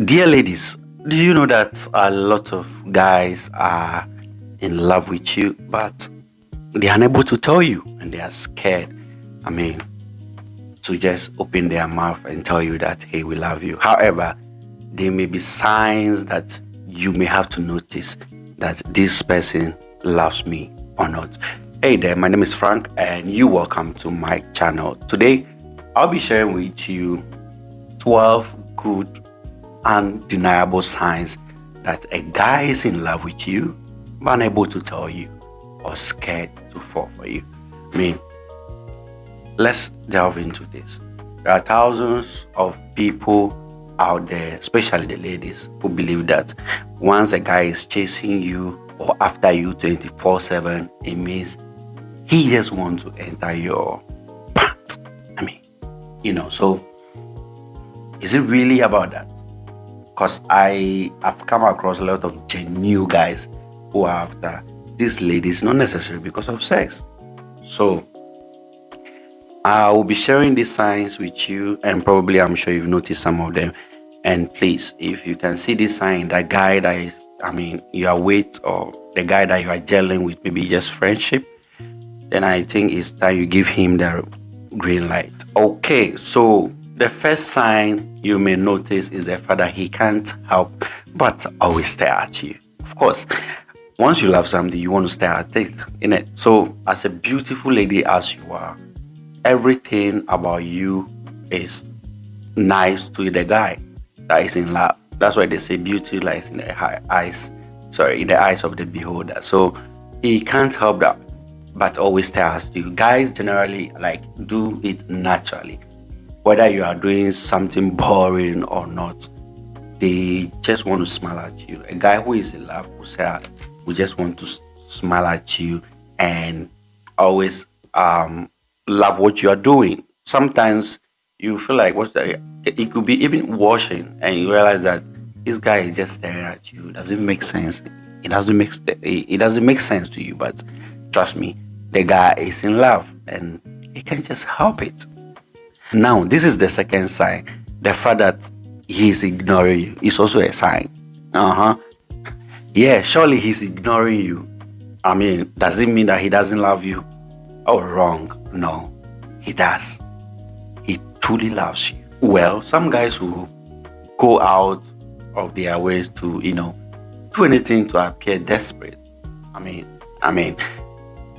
Dear ladies, do you know that a lot of guys are in love with you, but they are unable to tell you and they are scared? I mean, to just open their mouth and tell you that, hey, we love you. However, there may be signs that you may have to notice that this person loves me or not. Hey there, my name is Frank, and you welcome to my channel. Today, I'll be sharing with you 12 good undeniable signs that a guy is in love with you but unable to tell you or scared to fall for you. I mean, let's delve into this. There are thousands of people out there, especially the ladies, who believe that once a guy is chasing you or after you 24/7, it means he just wants to enter your pant. So is it really about that? Because I have come across a lot of genuine guys who are after these ladies, not necessarily because of sex. So I will be sharing these signs with you, and probably I'm sure you've noticed some of them. And please, if you can see this sign, that guy that is, you are with, or the guy that you are gelling with, maybe just friendship, then I think it's time you give him the green light. Okay, so the first sign you may notice is the fact that he can't help but always stare at you. Of course, once you love something, you want to stare at it, innit? So, as a beautiful lady as you are, everything about you is nice to the guy that is in love. That's why they say beauty lies in the eyes of the beholder. So he can't help that but always stare at you. Guys generally do it naturally. Whether you are doing something boring or not, they just want to smile at you. A guy who is in love will just want to smile at you and always love what you are doing. Sometimes you feel like it could be even washing, and you realize that this guy is just staring at you. Doesn't make sense. It doesn't make sense to you, but trust me, the guy is in love and he can just help it. Now, this is the second sign. The fact that he is ignoring you is also a sign. Yeah, surely he's ignoring you. Does it mean that he doesn't love you? Oh, wrong. No, he does. He truly loves you. Well, some guys will go out of their ways to, do anything to appear desperate.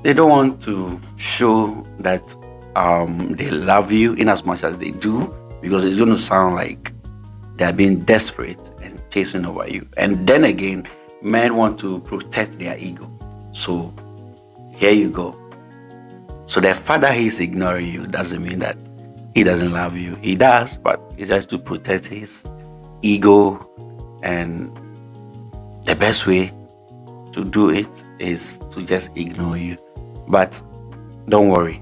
They don't want to show that they love you in as much as they do, because it's going to sound like they're being desperate and chasing over you. And then again, men want to protect their ego. So here you go. So the fact that he's ignoring you doesn't mean that he doesn't love you. He does, but it's just to protect his ego. And the best way to do it is to just ignore you. But don't worry.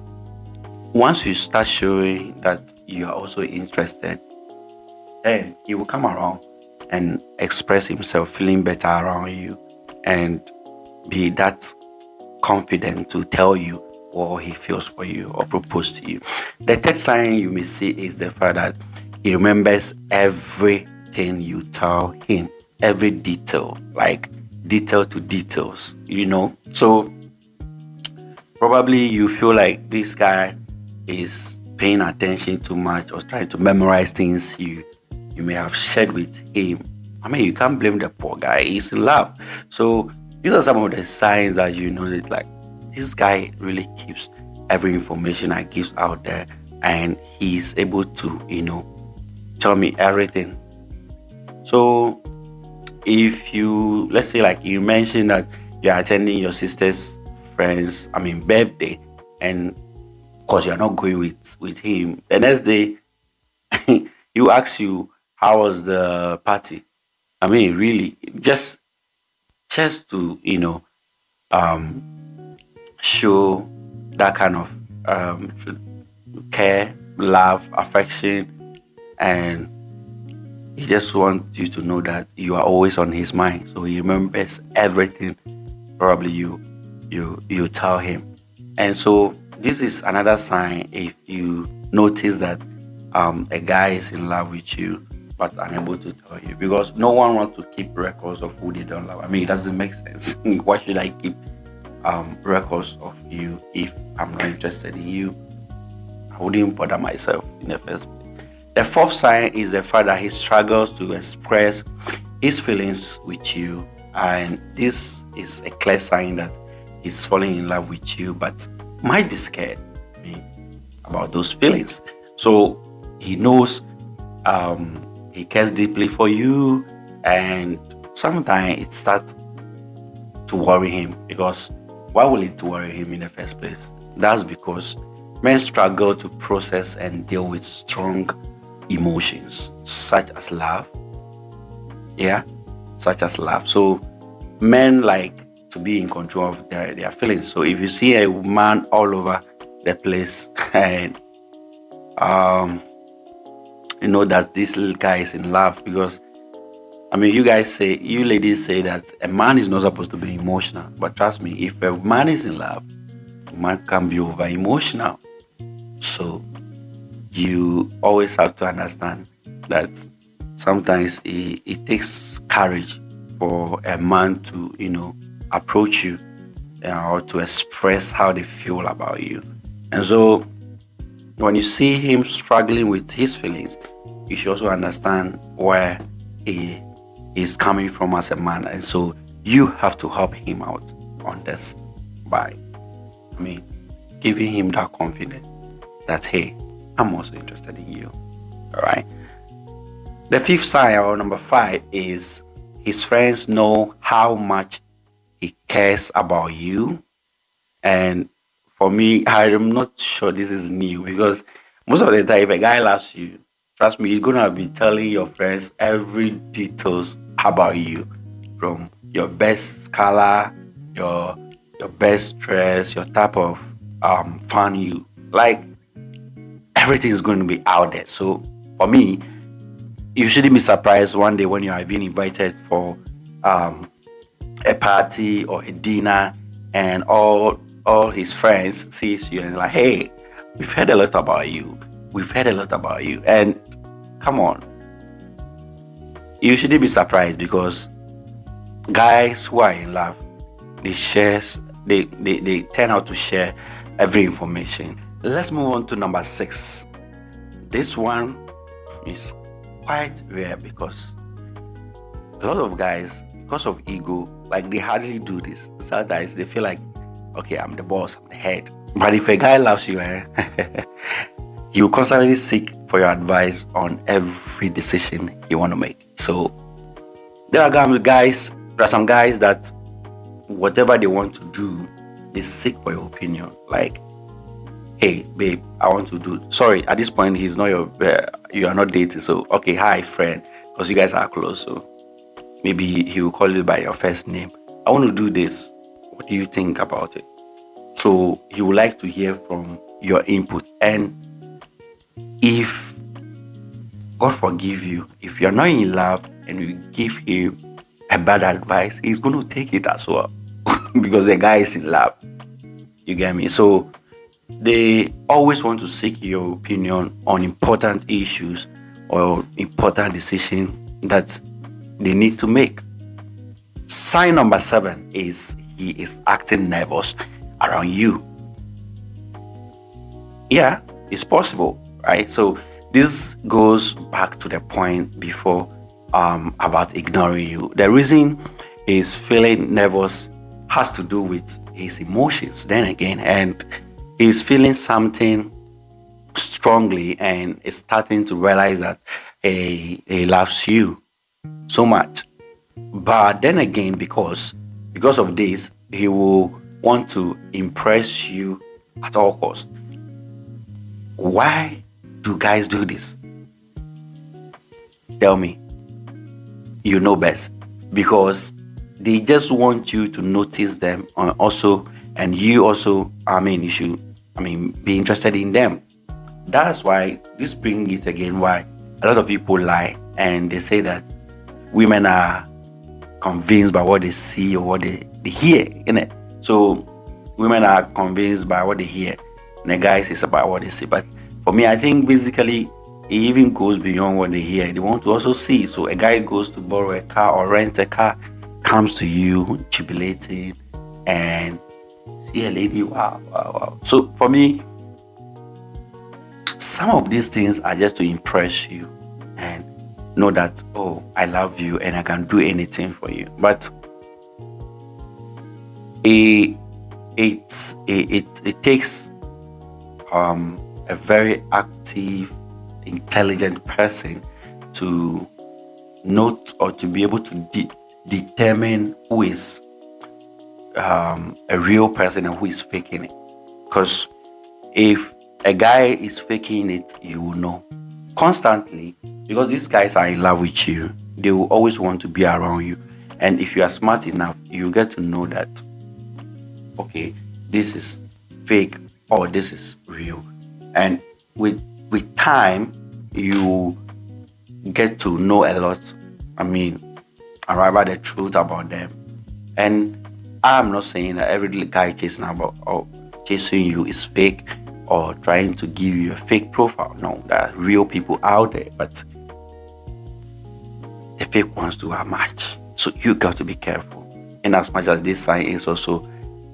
Once you start showing that you are also interested, then he will come around and express himself, feeling better around you, and be that confident to tell you what he feels for you or propose to you. The third sign you may see is the fact that he remembers everything you tell him, every detail, like detail to details, So probably you feel like this guy is paying attention too much or trying to memorize things you may have shared with him. You can't blame the poor guy. He's in love. So these are some of the signs that you know that this guy really keeps every information I gives out there, and he's able to, tell me everything. So if let's say you mentioned that you're attending your sister's friend's birthday, and because you're not going with him, the next day you ask you how was the party. Really, just to show that kind of care, love, affection, and he just wants you to know that you are always on his mind. So he remembers everything probably you tell him. And so this is another sign. If you notice that a guy is in love with you, but unable to tell you, because no one wants to keep records of who they don't love. I mean, it doesn't make sense. Why should I keep records of you if I'm not interested in you? I wouldn't bother myself in the first place. The fourth sign is the fact that he struggles to express his feelings with you, and this is a clear sign that he's falling in love with you, but might be scared, about those feelings. So he knows he cares deeply for you, and sometimes it starts to worry him, because why will it worry him in the first place? That's because men struggle to process and deal with strong emotions such as love. Such as love. So men like to be in control of their feelings. So if you see a man all over the place and you know that this little guy is in love, because you ladies say that a man is not supposed to be emotional, but trust me, if a man is in love, a man can be over emotional. So you always have to understand that sometimes it takes courage for a man to approach you or to express how they feel about you. And so when you see him struggling with his feelings, you should also understand where he is coming from as a man. And so you have to help him out on this by giving him that confidence that, hey, I'm also interested in you. All right. The fifth sign, or number 5, is his friends know how much he cares about you. And for me, I'm not sure this is new, because most of the time, if a guy loves you, trust me, he's gonna be telling your friends every details about you, from your best color, your best dress, your type of fun you like. Everything is going to be out there. So for me, you shouldn't be surprised one day when you are being invited for a party or a dinner, and all his friends sees you and like, hey, we've heard a lot about you. And come on, you shouldn't be surprised, because guys who are in love, they turn out to share every information. Let's move on to number 6. This one is quite rare, because a lot of guys, because of ego, like they hardly do this. Sometimes they feel like, okay, I'm the boss, I'm the head. But if a guy loves you, he will constantly seek for your advice on every decision you want to make. So there are some guys that whatever they want to do, they seek for your opinion. Like, hey, babe, I want to do. Sorry, at this point, he's not you are not dating. So, okay, hi, friend, because you guys are close. So maybe he will call you by your first name. I want to do this. What do you think about it? So he would like to hear from your input. And if God forgive you, if you're not in love and you give him a bad advice, he's going to take it as well, because the guy is in love. You get me? So they always want to seek your opinion on important issues or important decisions that they need to make. Sign number 7 is he is acting nervous around you. Yeah, it's possible, right? So this goes back to the point before about ignoring you. The reason he's feeling nervous has to do with his emotions then again, and he's feeling something strongly and is starting to realize that he loves you so much. But then again, because of this, he will want to impress you at all costs. Why do guys do this? Tell me. You know best. Because they just want you to notice them, and you also, you should, be interested in them. That's why this brings it again, why a lot of people lie and they say that women are convinced by what they see or what they hear, innit? So women are convinced by what they hear, and the guys is about what they see. But for me, I think basically it even goes beyond what they hear. They want to also see. So a guy goes to borrow a car or rent a car, comes to you, jubilating, and see a lady. Wow, wow, wow. So for me, some of these things are just to impress you and know that, oh, I love you and I can do anything for you. But it takes a very active, intelligent person to note or to be able to determine who is a real person and who is faking it. Because if a guy is faking it, you will know constantly, because these guys are in love with you. They will always want to be around you. And if you are smart enough, you get to know that, okay, this is fake or this is real. And with time, you get to know a lot. Arrive at the truth about them. And I'm not saying that every guy chasing you is fake or trying to give you a fake profile. No, there are real people out there, but the fake ones do are much. So you got to be careful. In as much as this sign is also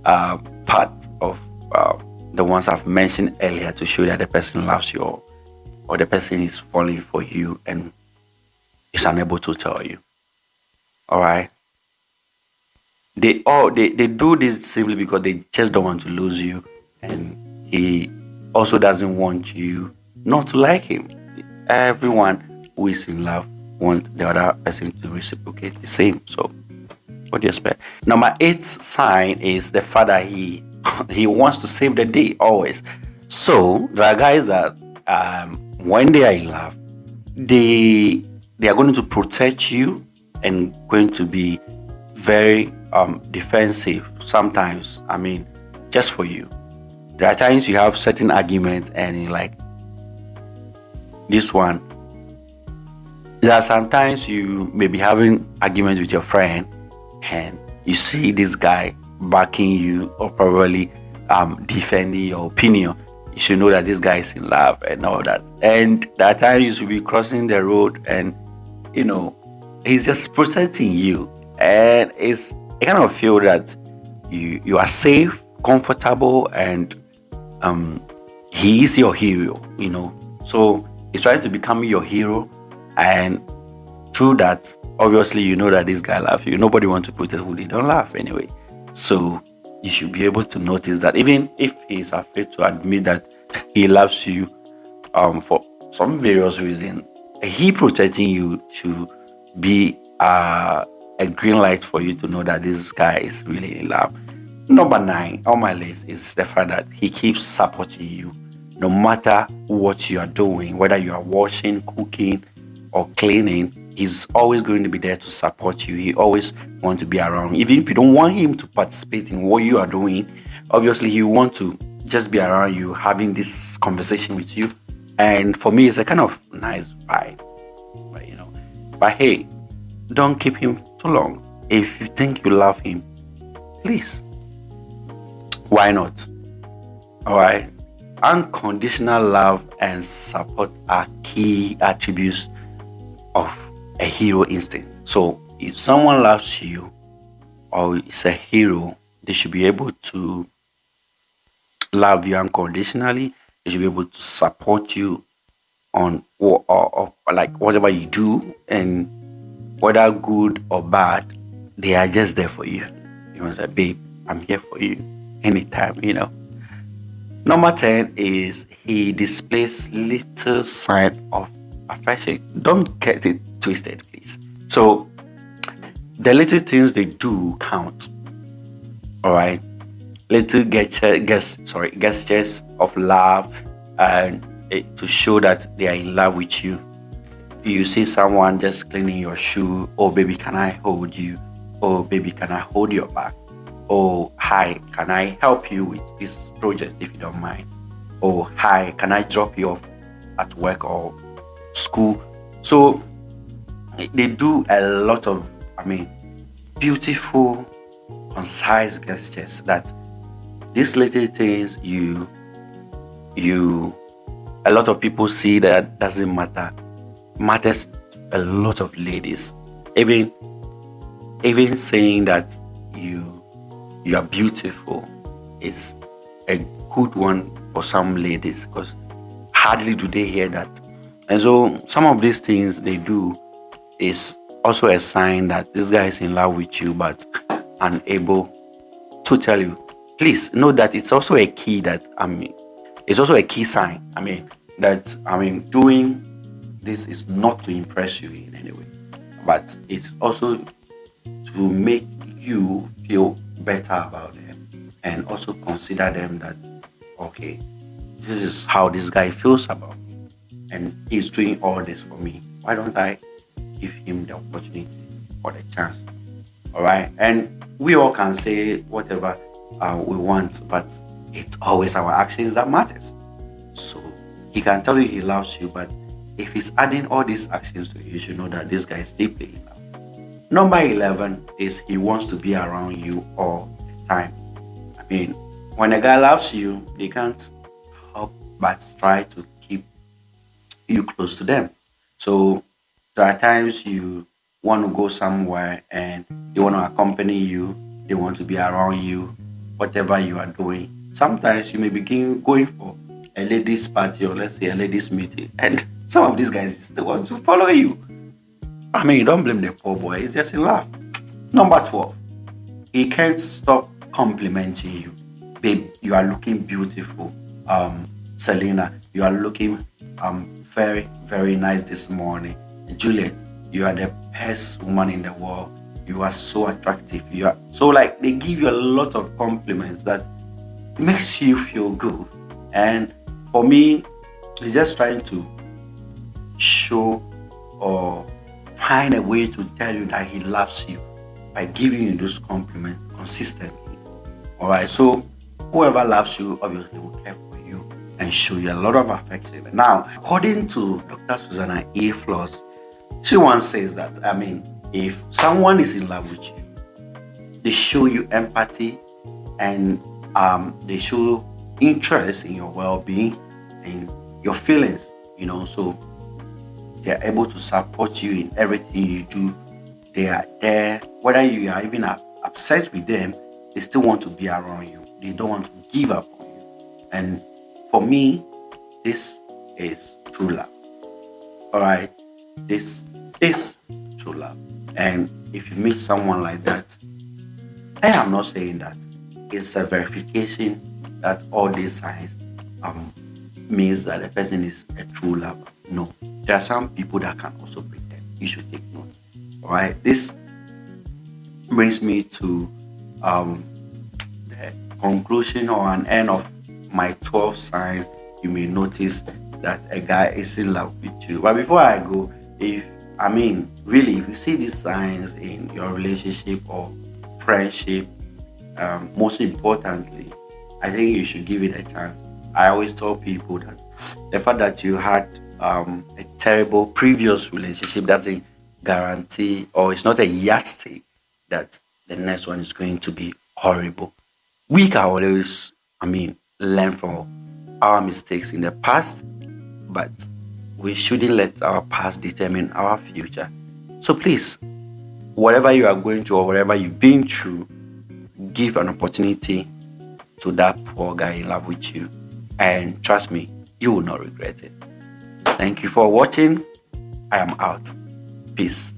part of the ones I've mentioned earlier to show that the person loves you or the person is falling for you and is unable to tell you. All right. They do this simply because they just don't want to lose you, and he also doesn't want you not to like him. Everyone who is in love wants the other person to reciprocate the same. So what do you expect? Number 8 sign is the fact that he wants to save the day always. So there are guys that when they are in love, they are going to protect you and going to be very defensive sometimes. Just for you. There are times you have certain arguments and you're like, this one. There are sometimes you may be having arguments with your friend and you see this guy backing you or probably defending your opinion. You should know that this guy is in love and all that. And there are times you should be crossing the road and he's just protecting you. And it's I kind of feel that you are safe, comfortable, and he is your hero, So he's trying to become your hero, and through that, obviously, you know that this guy loves you. Nobody wants to protect who they don't love anyway. So you should be able to notice that, even if he's afraid to admit that he loves you, for some various reason, he protecting you to be a green light for you to know that this guy is really in love. Number 9 on my list is the fact that he keeps supporting you no matter what you are doing, whether you are washing, cooking, or cleaning. He's always going to be there to support you. He always wants to be around. Even if you don't want him to participate in what you are doing, obviously he wants to just be around you, having this conversation with you. And for me, it's a kind of nice vibe. But hey, don't keep him too long. If you think you love him, please, why not? All right. Unconditional love and support are key attributes of a hero instinct. So if someone loves you or is a hero, they should be able to love you unconditionally. They should be able to support you on or like whatever you do, and whether good or bad, they are just there for you. You want to say, babe, I'm here for you anytime. Number 10 is he displays little sign of affection. Don't get it twisted, please. So the little things they do count. All right, little gestures of love and to show that they are in love with you. You see someone just cleaning your shoe. Oh, baby, can I hold you? Oh, baby, can I hold your back? Oh, hi, can I help you with this project if you don't mind? Oh, hi, can I drop you off at work or school? So they do a lot of, beautiful, concise gestures that these little things you a lot of people see that doesn't matter. Matters a lot of ladies. Even saying that you are beautiful is a good one for some ladies, because hardly do they hear that. And so some of these things they do is also a sign that this guy is in love with you but unable to tell you. Please know that it's also a key that it's also a key sign. That doing this is not to impress you in any way, but it's also to make you feel better about them and also consider them that okay, this is how this guy feels about me and he's doing all this for me. Why don't I give him the opportunity or the chance? All right. And we all can say whatever we want, but it's always our actions that matters. So he can tell you he loves you, but if he's adding all these actions to you, you should know that this guy is deeply in love. Number 11 is he wants to be around you all the time. When a guy loves you, they can't help but try to keep you close to them. So there are times you want to go somewhere and they want to accompany you, they want to be around you, whatever you are doing. Sometimes you may begin going for a ladies' party or let's say a ladies' meeting, and some of these guys still want to follow you. Don't blame the poor boy, it's just in love. Number 12, he can't stop complimenting you. Babe, you are looking beautiful. Selena, you are looking very, very nice this morning. Juliet, you are the best woman in the world. You are so attractive. You are so like they give you a lot of compliments that makes you feel good. And for me, he's just trying to show or find a way to tell you that he loves you by giving you those compliments consistently. All right. So whoever loves you obviously will care for you and show you a lot of affection. Now, according to Dr. Susanna A. Floss, she once says that, if someone is in love with you, they show you empathy and they show interest in your well-being and your feelings, so they're able to support you in everything you do. They are there, whether you are even upset with them, they still want to be around you. They don't want to give up on you. And for me, this is true love. All right, this is true love. And if you meet someone like that, I am not saying that it's a verification that all these signs means that the person is a true lover. No, there are some people that can also pretend. You should take note. All right, this brings me to the conclusion or an end of my 12 signs you may notice that a guy is in love with you. But before I go, if you see these signs in your relationship or friendship, most importantly, I think you should give it a chance. I always tell people that the fact that you had a terrible previous relationship doesn't guarantee, or it's not a yardstick that the next one is going to be horrible. We can always, learn from our mistakes in the past, but we shouldn't let our past determine our future. So please, whatever you are going through or whatever you've been through, give an opportunity to that poor guy in love with you. And trust me, you will not regret it. Thank you for watching. I am out. Peace.